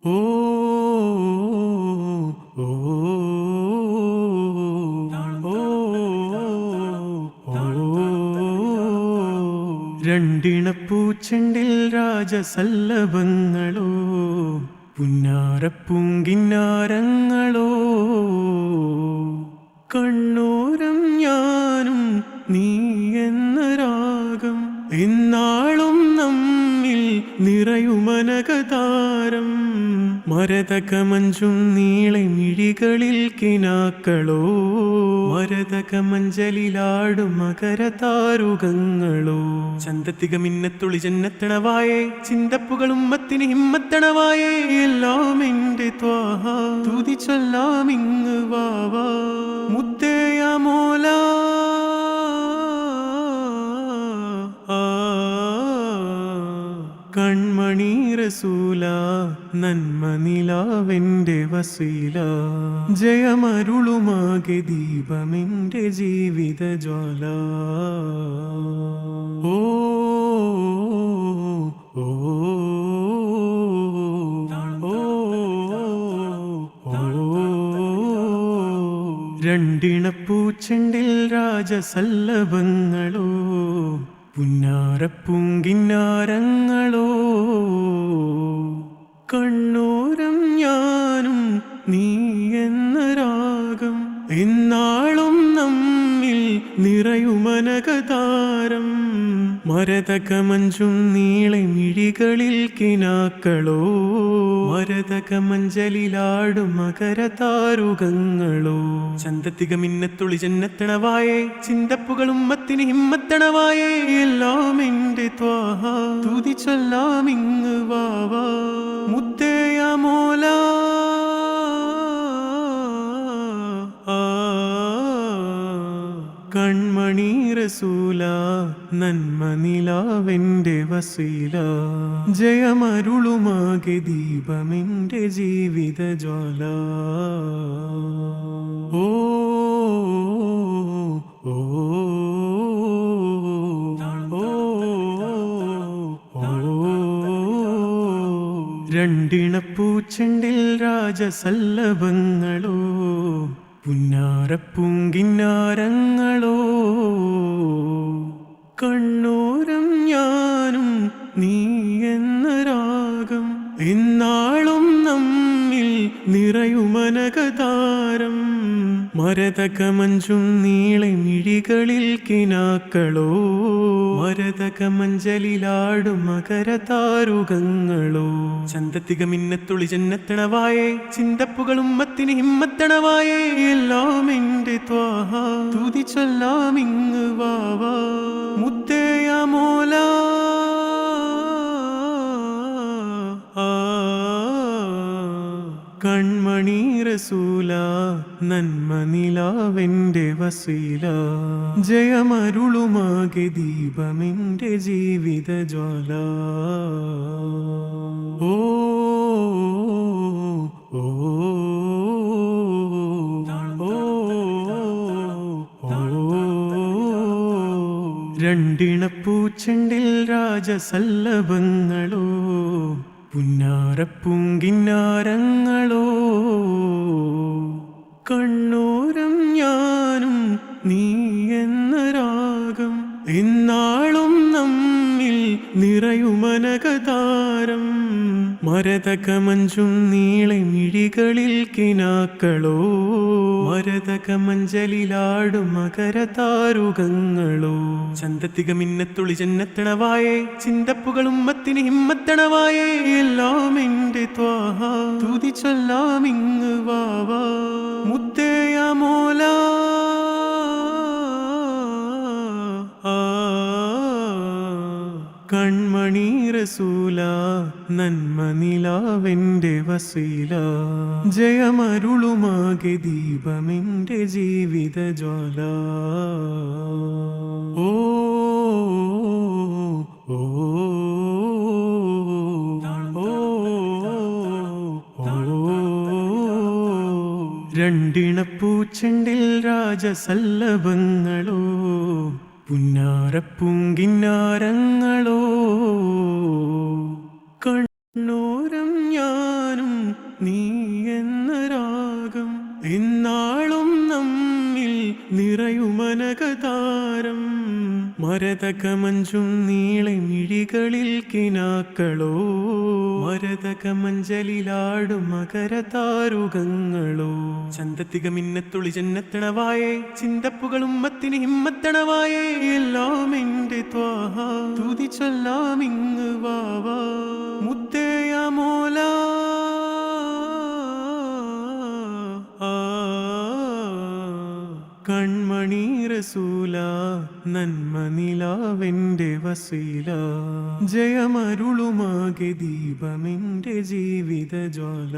ഓ ഓ രണ്ടിണപ്പൂച്ചെണ്ടിൽ രാജസല്ലഭങ്ങളോ പുന്നാരപ്പൂങ്കിന്നാരങ്ങളോ കണ്ണോരം ഞാനും നീ എന്ന രാഗം എന്നാളും നമ്മിൽ നിറയുമനകതാരം മരതകമഞ്ചും നീളെ മിഴികളിൽ കിനാക്കളോ മരതകമഞ്ചലിലാടും മകരതാരുകങ്ങളോ ചന്തത്തിക മിന്നത്തുളി ജന്നത്തണവായേ ചിന്തപ്പുകളും മത്തിന് ഹിമ്മത്തണവായേ എല്ലാം എന്റെ ത്വാഹ തുതി ചൊല്ലാം ഇങ്ങ് വാവാ മുത്തേയ മോല കൺമണി റസൂല നന്മ നിലാവെന്റെ വസീല ജയമരുളുമാകെ ദീപമെന്റെ ജീവിത ജ്വാല ഓ ഓ രണ്ടിണപ്പൂച്ചെണ്ടിൽ രാജസല്ലഭങ്ങളോ പുന്നാരപ്പൂങ്കിന്നാരങ്ങളോ കണ്ണോരം ഞാനും നീ എന്ന രാഗം എന്നാളും നമ്മിൽ നിറയുമനകതാരം മരതകമഞ്ചും നീളെ മിഴികളിൽ കിനാക്കളോ മരതകമഞ്ചലിലാടും മകരതാരുകങ്ങളോ ചന്തത്തിക മിന്നത്തുളി ജന്നത്തണവായേ ചിന്തപ്പുകളും മത്തിന് ഹിമ്മത്തണവായേ എല്ലാം എന്റെ ത്വാഹ തുതി ചൊല്ലാം ഇങ്ങ് വാവാ മുത്തേയ മോല കൺമണി റസൂല നന്മ നിലാവെന്റെ വസീല ജയമരുളുമാകെ ദീപമെന്റെ ജീവിത ജ്വാല ഓ ഓ രണ്ടിണപ്പൂച്ചെണ്ടിൽ രാജസല്ലഭങ്ങളോ പുന്നാരപ്പൂങ്കിന്നാരങ്ങളോ കണ്ണോരം ഞാനും നീ എന്ന രാഗം എന്നാളും നമ്മിൽ നിറയുമനകതാരം മരതകമഞ്ചും നീളെ മിഴികളിൽ കിനാക്കളോ മരതകമഞ്ചലിലാടും മകരതാരുകങ്ങളോ ചന്തത്തിക മിന്നത്തുളി ജന്നത്തണവായേ ചിന്തപ്പുകളും മത്തിന് ഹിമ്മത്തണവായേ എല്ലാം എന്റെ ത്വാഹ തുതി ചൊല്ലാം ഇങ്ങ് വാവാ മുത്തേയ മോല കൺമണി റസൂല നന്മ നിലാവെന്റെ വസീല ജയമരുളുമാകെ ദീപമെന്റെ ജീവിത ജ്വാല ഓ ഓ രണ്ടിണപ്പൂച്ചെണ്ടിൽ രാജസല്ലഭങ്ങളോ പുന്നാരപ്പൂങ്കിന്നാരങ്ങളോ കണ്ണോരം ഞാനും നീ എന്ന രാഗം എന്നാളും നമ്മിൽ നിറയുമനകതാരം മരതകമഞ്ചും നീളെ മിഴികളിൽ കിനാക്കളോ മരതകമഞ്ചലിലാടും മകരതാരുകങ്ങളോ ചന്തത്തിക മിന്നത്തുളി ജന്നത്തണവായേ ചിന്തപ്പുകളും മത്തിന് ഹിമ്മത്തണവായേ എല്ലാം എന്റെ ത്വാഹ തുതി ചൊല്ലാം ഇങ്ങ് വാവാ മുത്തേയ മോല കൺമണി റസൂല നന്മ നിലാവെന്റെ വസീല ജയമരുളുമാകെ ദീപമെന്റെ ജീവിത ജ്വാല ഓ ഓ രണ്ടിണപ്പൂച്ചെണ്ടിൽ രാജസല്ലഭങ്ങളോ പുന്നാരപ്പൂങ്കിന്നാരങ്ങളോ കണ്ണോരം ഞാനും മരതകമഞ്ചും നീളെ മിഴികളിൽ കിനാക്കളോ മരതകമഞ്ചലിലാടും മകരതാരുകങ്ങളോ ചന്തത്തിക മിന്നത്തുളി ജന്നത്തണവായേ ചിന്തപ്പുകളും മത്തിന് ഹിമ്മത്തണവായേ എല്ലാം എന്റെ ത്വാഹ തുതി ചൊല്ലാം ഇങ്ങ് വാവാ മുത്തേയ മോല കൺമണി റസൂല നന്മ നിലാവെന്റെ വസീല ജയമരുളുമാകെ ദീപമെന്റെ ജീവിത ജ്വാല